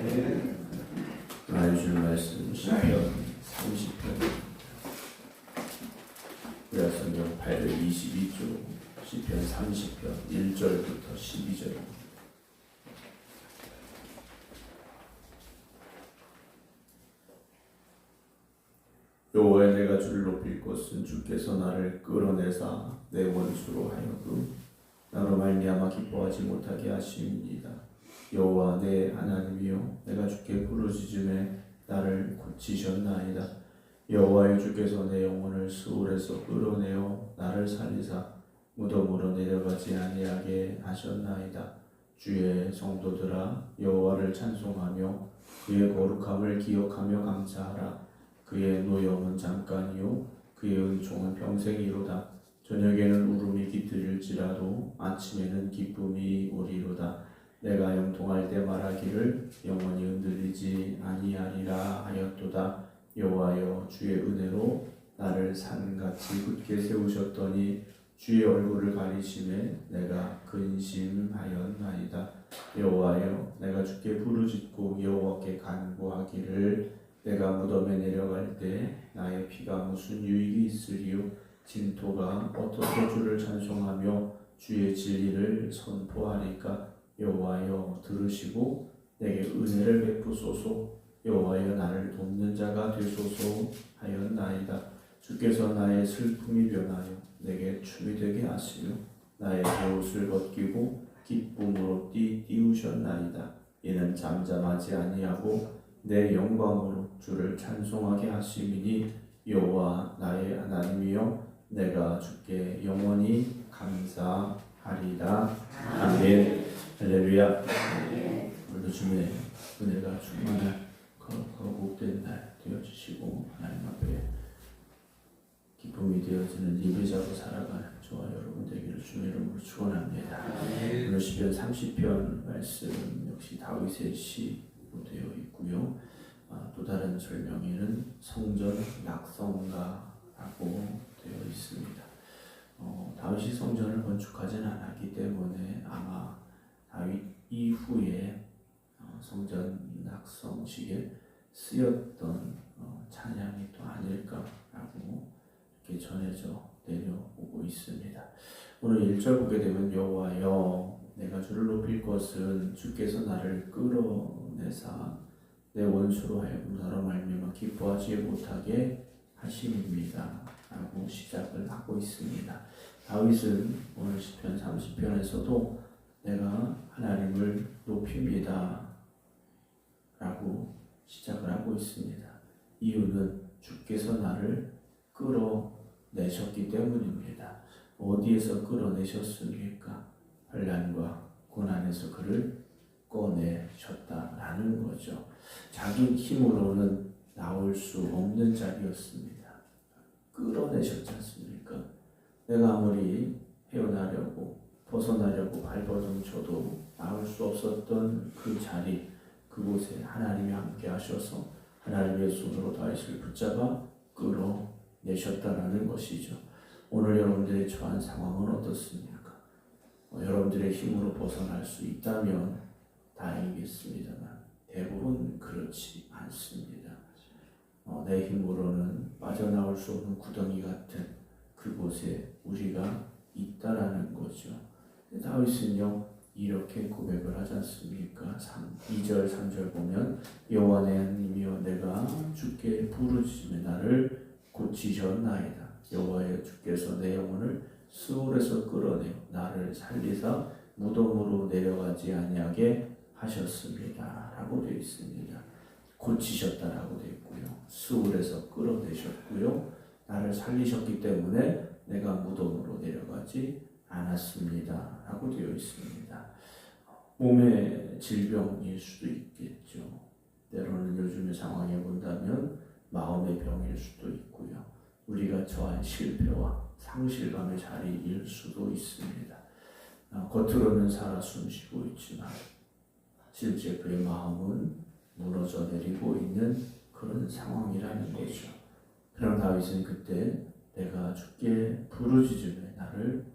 하나님 주는 말씀 시편 30편 구약성경 822쪽 시편 30편 1절부터 12절. 여호와여, 내가 주를 높일 것은 주께서 나를 끌어내사 내 원수로 하여금 나로 말미암아 기뻐하지 못하게 하심이니이다. 여호와 내 하나님이여, 내가 주께 부르짖음에 나를 고치셨나이다. 여호와여, 주께서 내 영혼을 스올에서 끌어내어 나를 살리사 무덤으로 내려가지 아니하게 하셨나이다. 주의 성도들아, 여호와를 찬송하며 그의 거룩함을 기억하며 감사하라. 그의 노여움은 잠깐이요 그의 은총은 평생이로다. 저녁에는 울음이 깃들일지라도 아침에는 기쁨이 오리로다. 내가 영통할 때 말하기를 영원히 흔들리지 아니하리라 하였도다. 여호와여, 주의 은혜로 나를 산같이 굳게 세우셨더니 주의 얼굴을 가리심에 내가 근심하였나이다. 여호와여, 내가 주께 부르짖고 여호와께 간구하기를 내가 무덤에 내려갈 때 나의 피가 무슨 유익이 있으리요? 진토가 어떻게 주를 찬송하며 주의 진리를 선포하리까? 여호와여, 들으시고 내게 은혜를 베푸소서. 여호와여, 나를 돕는 자가 되소서 하였나이다. 주께서 나의 슬픔이 변하여 내게 춤이 되게 하시며 나의 베옷을 벗기고 기쁨으로 띄우셨나이다. 이는 잠잠하지 아니하고 내 영광으로 주를 찬송하게 하심이니 여호와 나의 하나님이여, 내가 주께 영원히 감사하리라. 아멘. 할렐루야. 오늘도 주님의 은혜가 충만한 거룩된 날 되어주시고 하나님 앞에 기쁨이 되어지는 예배자로 살아가는 저와 여러분 되기를 주의 이름으로 축원합니다. 오늘 시편 30편 말씀 역시 다윗의 시로 되어 있고요. 또 다른 설명에는 성전 약성가라고 되어 있습니다. 다윗이 성전을 건축하지는 않았기 때문에 아마 다윗 이후에 성전 약성식에 쓰였던 찬양이 또 아닐까라고 이렇게 전해져 내려오고 있습니다. 오늘 1절 보게 되면 여호와여, 내가 주를 높일 것은 주께서 나를 끌어내사 내 원수로 하여금 나로 말미암아 기뻐하지 못하게 하심입니다 라고 시작을 하고 있습니다. 다윗은 오늘 시편 30편에서도 내가 하나님을 높입니다 라고 시작을 하고 있습니다. 이유는 주께서 나를 끌어내셨기 때문입니다. 어디에서 끌어내셨습니까? 환난과 고난에서 그를 꺼내셨다라는 거죠. 자기 힘으로는 나올 수 없는 자리였습니다. 끌어내셨지 않습니까? 내가 아무리 헤어나려고 벗어나려고 발버둥 쳐도 나올 수 없었던 그 자리, 그곳에 하나님이 함께 하셔서 하나님의 손으로 다윗을 붙잡아 끌어내셨다라는 것이죠. 오늘 여러분들의 처한 상황은 어떻습니까? 여러분들의 힘으로 벗어날 수 있다면 다행이겠습니다만 대부분 그렇지 않습니다. 내 힘으로는 빠져나올 수 없는 구덩이 같은 그곳에 우리가 있다라는 거죠. 다윗은요 이렇게 고백을 하지 않습니까? 2절 3절 보면 여호와 내 하나님이여, 내가 주께 부르짖음에 나를 고치셨나이다. 여호와여, 주께서 내 영혼을 스올에서 끌어내어 나를 살리사 무덤으로 내려가지 아니하게 하셨습니다 라고 되어 있습니다. 고치셨다라고 되어 있고요, 스올에서 끌어내셨고요, 나를 살리셨기 때문에 내가 무덤으로 내려가지 않았습니다 라고 되어 있습니다. 몸의 질병일 수도 있겠죠. 때로는 요즘의 상황에 본다면 마음의 병일 수도 있고요, 우리가 처한 실패와 상실감의 자리일 수도 있습니다. 겉으로는 살아 숨쉬고 있지만 실제 그의 마음은 무너져 내리고 있는 그런 상황이라는 거죠. 그럼 다윗은 그때 내가 주께 부르짖음에 나를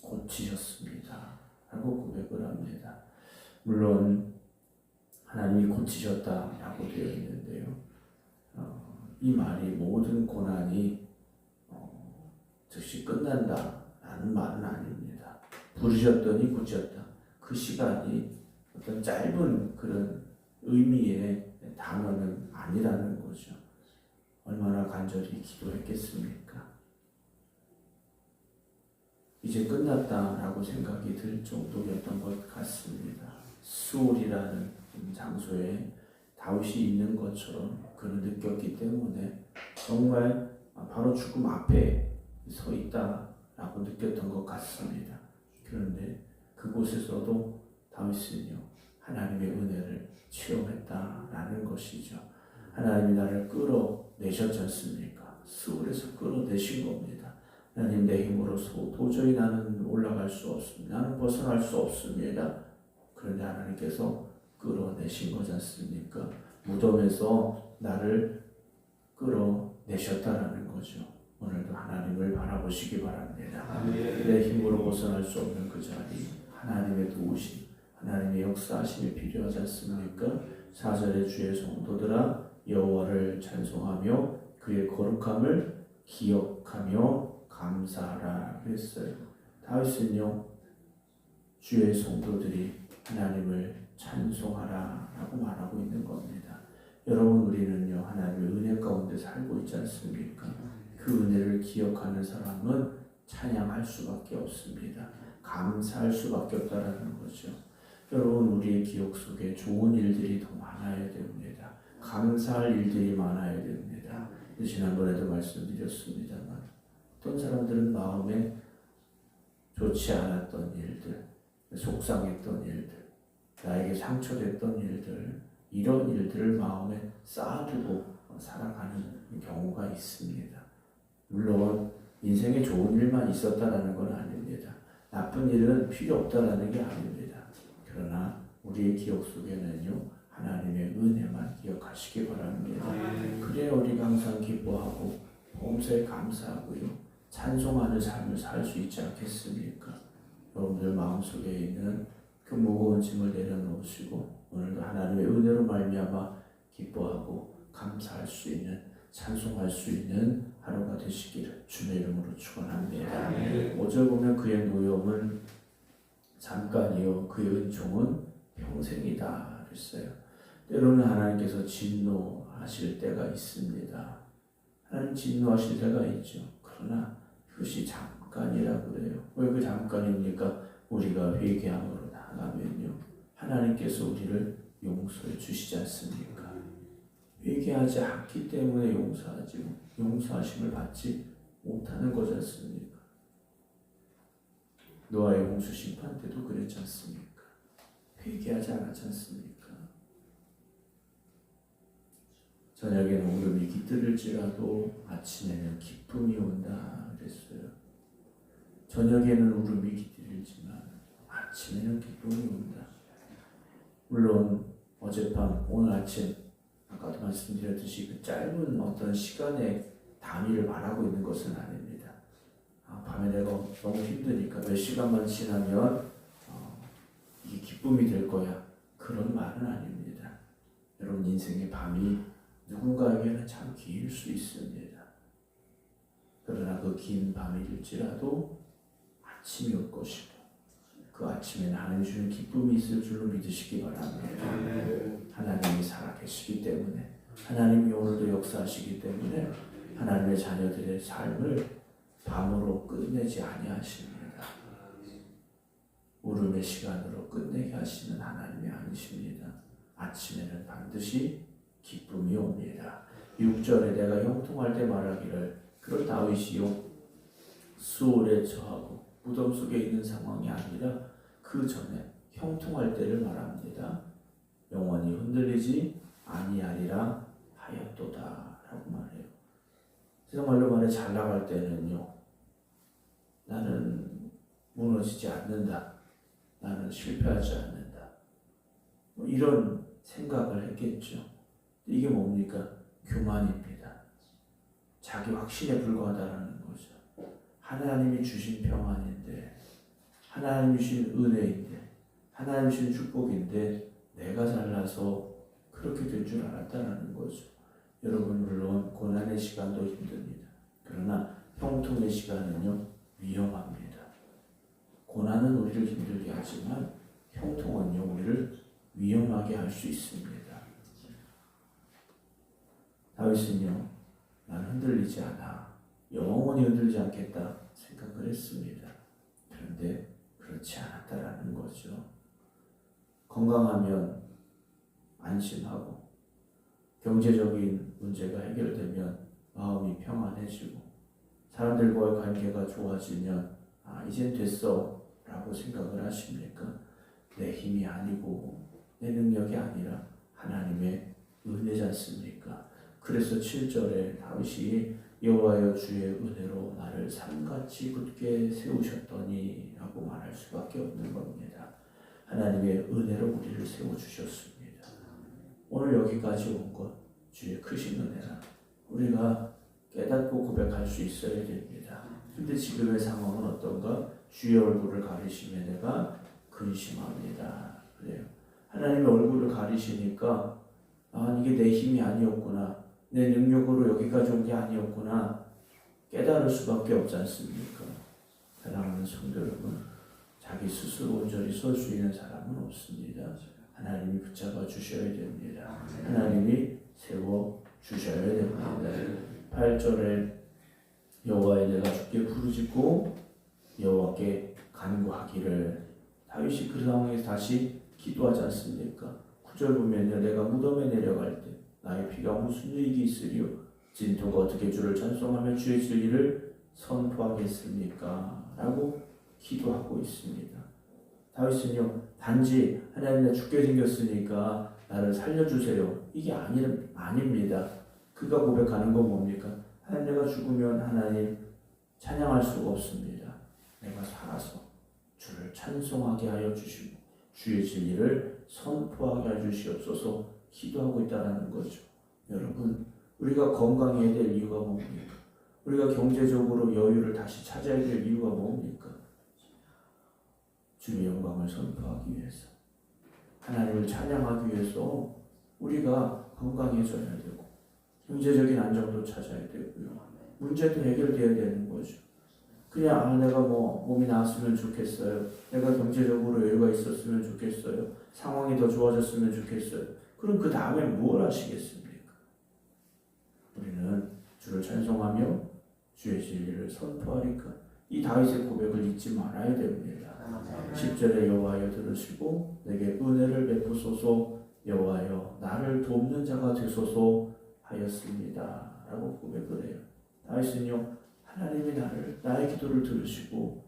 고치셨습니다 라고 고백을 합니다. 물론 하나님이 고치셨다라고 되어 있는데요. 이 말이 모든 고난이 즉시 끝난다라는 말은 아닙니다. 부르셨더니 고쳤다. 그 시간이 어떤 짧은 그런 의미의 단어는 아니라는 거죠. 얼마나 간절히 기도했겠습니까? 이제 끝났다라고 생각이 들 정도였던 것 같습니다. 수올이라는 장소에 다윗이 있는 것처럼 그를 느꼈기 때문에 정말 바로 죽음 앞에 서 있다라고 느꼈던 것 같습니다. 그런데 그곳에서도 다윗은요, 하나님의 은혜를 체험했다라는 것이죠. 하나님이 나를 끌어내셨지 않습니까? 수울에서 끌어내신 겁니다. 하나님, 내 힘으로 도저히 나는 올라갈 수 없습니다. 나는 벗어날 수 없습니다. 그런데 하나님께서 끌어내신 거지 않습니까? 무덤에서 나를 끌어내셨다라는 거죠. 오늘도 하나님을 바라보시기 바랍니다. 내 힘으로 벗어날 수 없는 그 자리, 하나님의 도우심, 하나님의 역사하심이 필요하지 않습니까? 4절에 주의 성도들아 여호와를 찬송하며 그의 거룩함을 기억하며 감사하라 그랬어요. 다윗은요, 주의 성도들이 하나님을 찬송하라 라고 말하고 있는 겁니다. 여러분, 우리는요, 하나님의 은혜 가운데 살고 있지 않습니까? 그 은혜를 기억하는 사람은 찬양할 수밖에 없습니다. 감사할 수밖에 없다라는 거죠. 여러분, 우리의 기억 속에 좋은 일들이 더 많아야 됩니다. 감사할 일들이 많아야 됩니다. 지난번에도 말씀드렸습니다만 어떤 사람들은 마음에 좋지 않았던 일들, 속상했던 일들, 나에게 상처됐던 일들, 이런 일들을 마음에 쌓아두고 살아가는 경우가 있습니다. 물론 인생에 좋은 일만 있었다라는 건 아닙니다. 나쁜 일은 필요 없다라는 게 아닙니다. 그러나 우리의 기억 속에는요, 하나님의 은혜만 기억하시기 바랍니다. 그래야 우리가 항상 기뻐하고 범사에 감사하고요, 찬송하는 삶을 살 수 있지 않겠습니까? 여러분들 마음속에 있는 그 무거운 짐을 내려놓으시고 오늘도 하나님의 은혜로 말미암아 기뻐하고 감사할 수 있는, 찬송할 수 있는 하루가 되시기를 주의 이름으로 축원합니다. 5절 보면 그의 노염은 잠깐이요 그의 은총은 평생이다 그랬어요. 때로는 하나님께서 진노하실 때가 있습니다. 하나님 진노하실 때가 있죠. 그러나 그것이 잠깐이라고 그래요. 왜 그 잠깐입니까? 우리가 회개함으로 나가면요, 하나님께서 우리를 용서해 주시지 않습니까? 회개하지 않기 때문에 용서하심을 받지 못하는 거지 않습니까? 노아의 홍수 심판 때도 그랬지 않습니까? 회개하지 않았지 않습니까? 저녁에는 울음이 깃들을지라도 아침에는 기쁨이 온다 그랬어요. 저녁에는 울음이 깃들지만 아침에는 기쁨이 온다. 물론 어젯밤, 오늘 아침 아까도 말씀드렸듯이 그 짧은 어떤 시간의 단위를 말하고 있는 것은 아닙니다. 밤에 내가 너무 힘드니까 몇 시간만 지나면 이게 기쁨이 될 거야, 그런 말은 아닙니다. 여러분, 인생의 밤이 누군가에게는 참 길 수 있습니다. 그러나 그 긴 밤일지라도 아침이 올 것이고 그 아침에는 하나님 주는 기쁨이 있을 줄로 믿으시기 바랍니다. 하나님이 살아계시기 때문에, 하나님이 오늘도 역사하시기 때문에 하나님의 자녀들의 삶을 밤으로 끝내지 아니하십니다. 울음의 시간으로 끝내게 하시는 하나님이 아니십니다. 아침에는 반드시 기쁨이 옵니다. 6절에 내가 형통할 때 말하기를, 그런 다윗이요 수월에 처하고 무덤 속에 있는 상황이 아니라 그 전에 형통할 때를 말합니다. 영원히 흔들리지 아니하리라 하였도다 라고 말해요. 정말로 말해 잘 나갈 때는요, 나는 무너지지 않는다, 나는 실패하지 않는다, 이런 생각을 했겠죠. 이게 뭡니까? 교만입니다. 자기 확신에 불과하다는 거죠. 하나님이 주신 평안인데, 하나님이 주신 은혜인데, 하나님이 주신 축복인데 내가 잘나서 그렇게 될 줄 알았다는 거죠. 여러분, 물론 고난의 시간도 힘듭니다. 그러나 형통의 시간은요, 위험합니다. 고난은 우리를 힘들게 하지만 형통은요, 우리를 위험하게 할 수 있습니다. 다윗은요, 난 흔들리지 않아, 영원히 흔들리지 않겠다 생각을 했습니다. 그런데 그렇지 않았다라는 거죠. 건강하면 안심하고, 경제적인 문제가 해결되면 마음이 평안해지고, 사람들과의 관계가 좋아지면 이젠 됐어 라고 생각을 하십니까? 내 힘이 아니고 내 능력이 아니라 하나님의 은혜지 않습니까? 그래서 7절에 다윗이 여호와여 주의 은혜로 나를 산같이 굳게 세우셨더니 라고 말할 수밖에 없는 겁니다. 하나님의 은혜로 우리를 세워주셨습니다. 오늘 여기까지 온 것 주의 크신 은혜라 우리가 깨닫고 고백할 수 있어야 됩니다. 근데 지금의 상황은 어떤가? 주의 얼굴을 가리시며 내가 근심합니다. 그래요. 하나님의 얼굴을 가리시니까 이게 내 힘이 아니었구나, 내 능력으로 여기까지 온 게 아니었구나 깨달을 수밖에 없지 않습니까? 사랑하는 성도 여러분, 자기 스스로 온전히 설 수 있는 사람은 없습니다. 하나님이 붙잡아 주셔야 됩니다. 하나님이 세워 주셔야 됩니다. 8절에 여호와여 내가 주께 부르짖고 여호와께 간구하기를, 다윗이 그 상황에서 다시 기도하지 않습니까? 9절 보면요, 내가 무덤에 내려갈 때 나의 피가 무슨 유익이 있으리요? 진토가 어떻게 주를 찬송하며 주의 진리를 선포하겠습니까? 라고 기도하고 있습니다. 다윗은요, 단지 하나님 나 죽게 생겼으니까 나를 살려주세요, 이게 아닙니다. 그가 고백하는 건 뭡니까? 하나님, 내가 죽으면 하나님 찬양할 수가 없습니다. 내가 살아서 주를 찬송하게 하여 주시고 주의 진리를 선포하게 하여 주시옵소서 기도하고 있다는 거죠. 여러분, 우리가 건강해야 될 이유가 뭡니까? 우리가 경제적으로 여유를 다시 찾아야 될 이유가 뭡니까? 주의 영광을 선포하기 위해서, 하나님을 찬양하기 위해서 우리가 건강해져야 되고 경제적인 안정도 찾아야 되고요. 문제도 해결돼야 되는 거죠. 그냥 내가 몸이 나았으면 좋겠어요, 내가 경제적으로 여유가 있었으면 좋겠어요, 상황이 더 좋아졌으면 좋겠어요. 그럼 그 다음에 뭘 하시겠습니까? 우리는 주를 찬송하며 주의 진리를 선포하니까 이 다윗의 고백을 잊지 말아야 됩니다. 10절에 여호와여 들으시고 내게 은혜를 베푸소서, 여호와여 나를 돕는 자가 되소서 하였습니다 라고 고백을 해요. 다윗은요, 하나님이 나의 기도를 들으시고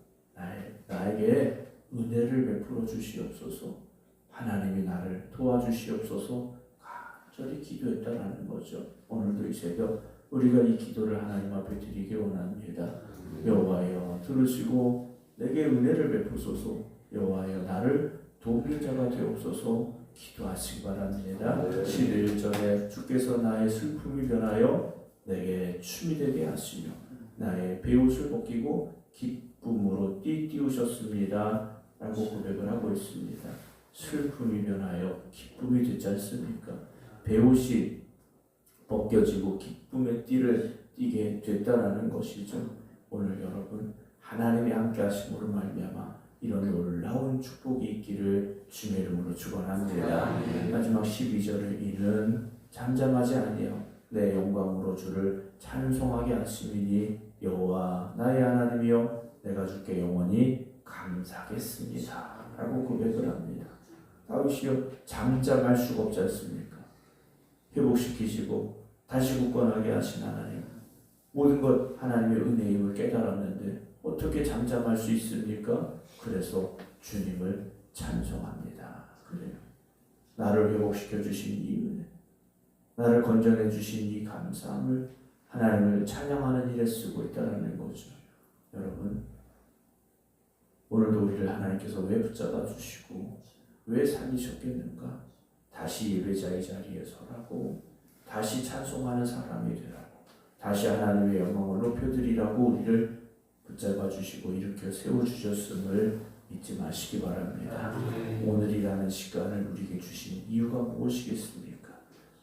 나에게 은혜를 베풀어 주시옵소서, 하나님이 나를 도와주시옵소서 간절히 기도했다라는 거죠. 오늘도 이 새벽 우리가 이 기도를 하나님 앞에 드리기 원합니다. 여호와여 들으시고 내게 은혜를 베푸소서, 여호와여 나를 돕는 자가 되옵소서 기도하시기 바랍니다. 11절에 주께서 나의 슬픔이 변하여 내게 춤이 되게 하시며 나의 베옷을 벗기고 기쁨으로 띠띠우셨습니다 라고 고백을 하고 있습니다. 슬픔이 변하여 기쁨이 되지 않습니까? 베옷이 벗겨지고 기쁨의 띠를 띠게 됐다라는 것이죠. 오늘 여러분, 하나님이 함께 하심으로 말미암아 이런 놀라운 축복이 있기를 주의 이름으로 축원합니다. 마지막 12절을 이는 잠잠하지 아니하여 내 영광으로 주를 찬송하게 하심이니 여호와 나의 하나님이여 내가 주께 영원히 감사하겠습니다 라고 고백을 합니다. 다윗이요, 잠잠할 수가 없지 않습니까? 회복시키시고 다시 굳건하게 하신 하나님, 모든 것 하나님의 은혜임을 깨달았는데 어떻게 잠잠할 수 있습니까? 그래서 주님을 찬송합니다. 그래요. 나를 회복시켜 주신 이 은혜, 나를 건져내 주신 이 감사함을 하나님을 찬양하는 일에 쓰고 있다는 거죠. 여러분, 오늘도 우리를 하나님께서 왜 붙잡아 주시고 왜 살리셨겠는가? 다시 예배자의 자리에 서라고, 다시 찬송하는 사람이 되라고, 다시 하나님의 영광을 높여드리라고 우리를 붙잡아 주시고 일으켜 세워주셨음을 잊지 마시기 바랍니다. 오늘이라는 시간을 우리에게 주신 이유가 무엇이겠습니까?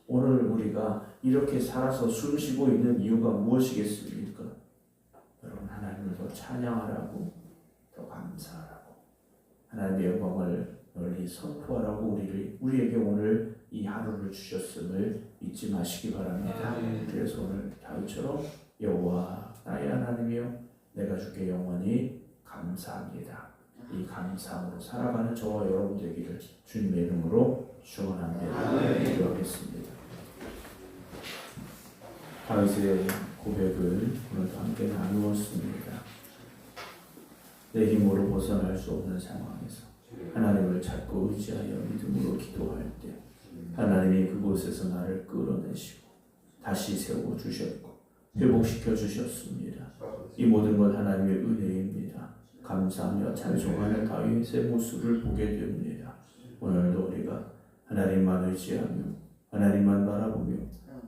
오늘 우리가 이렇게 살아서 숨 쉬고 있는 이유가 무엇이겠습니까? 여러분, 하나님을 더 찬양하라고, 더 감사하라고, 하나님의 영광을 널리 선포하라고 우리에게 오늘 이 하루를 주셨음을 잊지 마시기 바랍니다. 그래서 오늘 다윗처럼 여호와 나의 하나님이여 내가 주께 영원히 감사합니다. 이 감사함으로 살아가는 저와 여러분 되기를 주님의 이름으로 축원합니다. 기도하겠습니다. 다윗의 고백을 오늘도 함께 나누었습니다. 내 힘으로 벗어날 수 없는 상황에서 하나님을 찾고 의지하여 믿음으로 기도할 때 하나님이 그곳에서 나를 끌어내시고 다시 세워 주셨고 회복시켜 주셨습니다. 이 모든 것 하나님의 은혜입니다. 감사하며 찬송하는 다윗의 모습을 보게 됩니다. 오늘도 우리가 하나님만 의지하며 하나님만 바라보며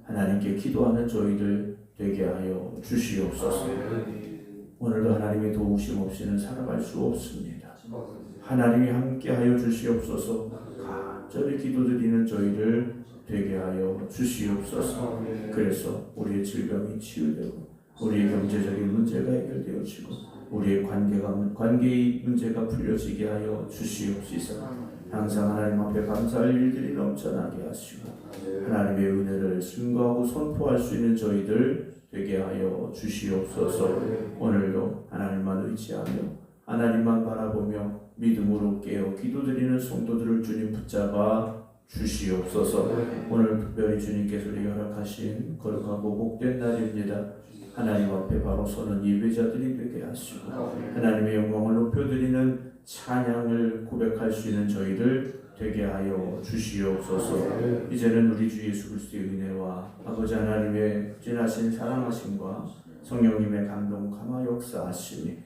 하나님께 기도하는 저희들 되게 하여 주시옵소서. 오늘도 하나님의 도우심 없이는 살아갈 수 없습니다. 하나님이 함께하여 주시옵소서. 간절히 기도드리는 저희를 되게 하여 주시옵소서. 그래서 우리의 질병이 치유되고 우리의 경제적인 문제가 해결되어지고 우리의 관계의 문제가 풀려지게 하여 주시옵소서. 항상 하나님 앞에 감사할 일들이 넘쳐나게 하시고 하나님의 은혜를 증거하고 선포할 수 있는 저희들 되게 하여 주시옵소서. 오늘도 하나님만 의지하며 하나님만 바라보며 믿음으로 깨어 기도드리는 성도들을 주님 붙잡아 주시옵소서. 오늘 특별히 주님께서 우리에게 허락하신 거룩하고 복된 날입니다. 하나님 앞에 바로 서는 예배자들이 되게 하시고 하나님의 영광을 높여드리는 찬양을 고백할 수 있는 저희들 되게 하여 주시옵소서. 이제는 우리 주 예수 그리스도의 은혜와 아버지 하나님의 진하신 사랑하심과 성령님의 감동 감화 역사하심이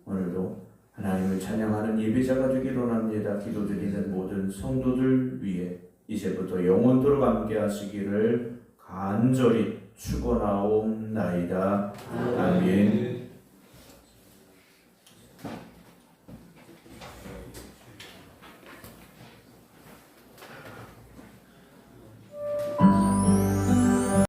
오늘도 하나님을 찬양하는 예배자가 되기를 원합니다. 기도드리는 모든 성도들 위해 이제부터 영원토록 함께 하시기를 간절히 축원하옵나이다. 아멘.